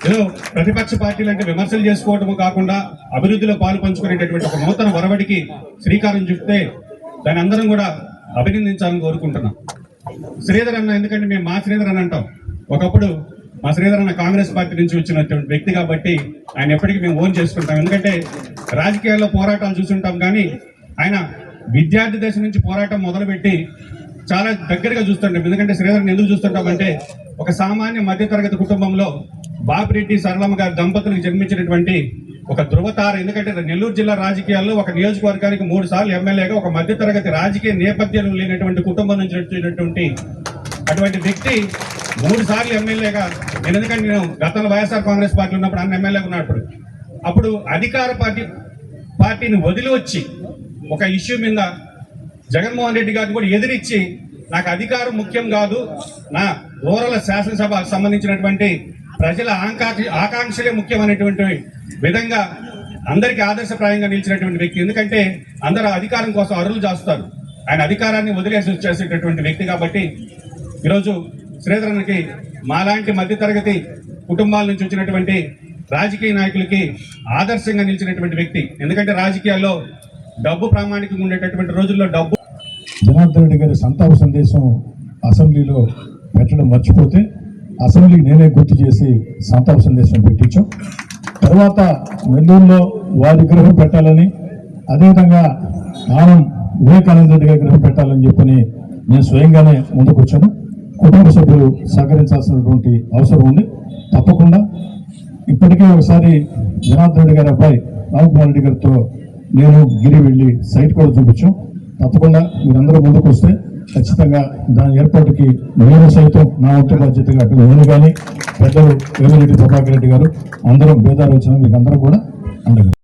ఏదో ప్రతిపక్ష పార్టీలు అంటే విమర్శలు చేసుకోవటము కాకుండా అభివృద్ధిలో పాలు పంచుకునేటటువంటి ఒక నూతన వరవడికి శ్రీకారం చుట్టే దాని అందరం కూడా అభినందించాలని కోరుకుంటున్నాం. శ్రీధర్ అన్న, ఎందుకంటే మేము మా శ్రీధర్ అని అంటాం. ఒకప్పుడు మా శ్రీధర్ అన్న కాంగ్రెస్ పార్టీ నుంచి వచ్చినటువంటి వ్యక్తి కాబట్టి ఆయన ఎప్పటికీ మేము ఓన్ చేసుకుంటాం. ఎందుకంటే రాజకీయాల్లో పోరాటాలు చూస్తుంటాం, కానీ ఆయన విద్యార్థి దశ నుంచి పోరాటం మొదలుపెట్టి చాలా దగ్గరగా చూస్తుంటాం. ఎందుకంటే శ్రీధర్ని ఎందుకు చూస్తుంటామంటే, ఒక సామాన్య మధ్యతరగతి కుటుంబంలో బాపిరెడ్డి సరళమ్మ గారి దంపతులకు జన్మించినటువంటి ఒక ధృవతార. ఎందుకంటే నెల్లూరు జిల్లా రాజకీయాల్లో ఒక నియోజకవర్గానికి 3 సార్లు ఎమ్మెల్యేగా ఒక మధ్యతరగతి రాజకీయ నేపథ్యం లేనటువంటి కుటుంబం నుంచి వచ్చినటువంటి అటువంటి వ్యక్తి 3 సార్లు ఎమ్మెల్యేగా, ఎందుకంటే నేను గతంలో వైఎస్ఆర్ కాంగ్రెస్ పార్టీ ఉన్నప్పుడు అన్న ఎమ్మెల్యేగా ఉన్నప్పుడు అప్పుడు అధికార పార్టీని వదిలి వచ్చి ఒక ఇష్యూ మీద జగన్మోహన్ రెడ్డి గారిని కూడా ఎదిరించి, నాకు అధికారం ముఖ్యం కాదు, నా రూరల్ శాసనసభ సంబంధించినటువంటి ప్రజల ఆకాంక్షలే ముఖ్యమైనటువంటి విధంగా అందరికీ ఆదర్శప్రాయంగా నిలిచినటువంటి వ్యక్తి. ఎందుకంటే అందరూ అధికారం కోసం అరులు చేస్తారు, ఆయన అధికారాన్ని వదిలేసి వచ్చేసేటటువంటి వ్యక్తి. కాబట్టి ఈరోజు శ్రీధరన్కి మాలాంటి మధ్యతరగతి కుటుంబాల నుంచి వచ్చినటువంటి రాజకీయ నాయకులకి ఆదర్శంగా నిలిచినటువంటి వ్యక్తి. ఎందుకంటే రాజకీయాల్లో డబ్బు ప్రామాణికంగా ఉండేటటువంటి రోజుల్లో డబ్బు. జనార్దన్ రెడ్డి గారి సంతాప సందేశం అసెంబ్లీలో పెట్టడం మర్చిపోతే అసెంబ్లీకి నేనే గుర్తు చేసి సంతాప సందేశం పెట్టించాం. తర్వాత నెల్లూరులో వారి విగ్రహం పెట్టాలని, అదేవిధంగా ఆనం వివేకానంద రెడ్డి గారి విగ్రహం పెట్టాలని చెప్పని నేను స్వయంగానే ముందుకొచ్చాను. కుటుంబ సభ్యులు సహకరించాల్సినటువంటి అవసరం ఉంది. తప్పకుండా ఇప్పటికే ఒకసారి జనార్దన్ రెడ్డి గారి అబ్బాయి రామకుమార్ రెడ్డి గారితో నేను గిరి వెళ్ళి సైట్ కూడా చూపించాం. తప్పకుండా మీరందరూ ముందుకు వస్తే ఖచ్చితంగా దాని ఏర్పాటుకి నేను సైతం నా వంతు బాధ్యతగా అటు నేను కానీ పెద్దలు వేమిరెడ్డి ప్రభాకర్ రెడ్డి గారు అందరం భేదాలు వచ్చిన మీకు అందరూ కూడా అండగా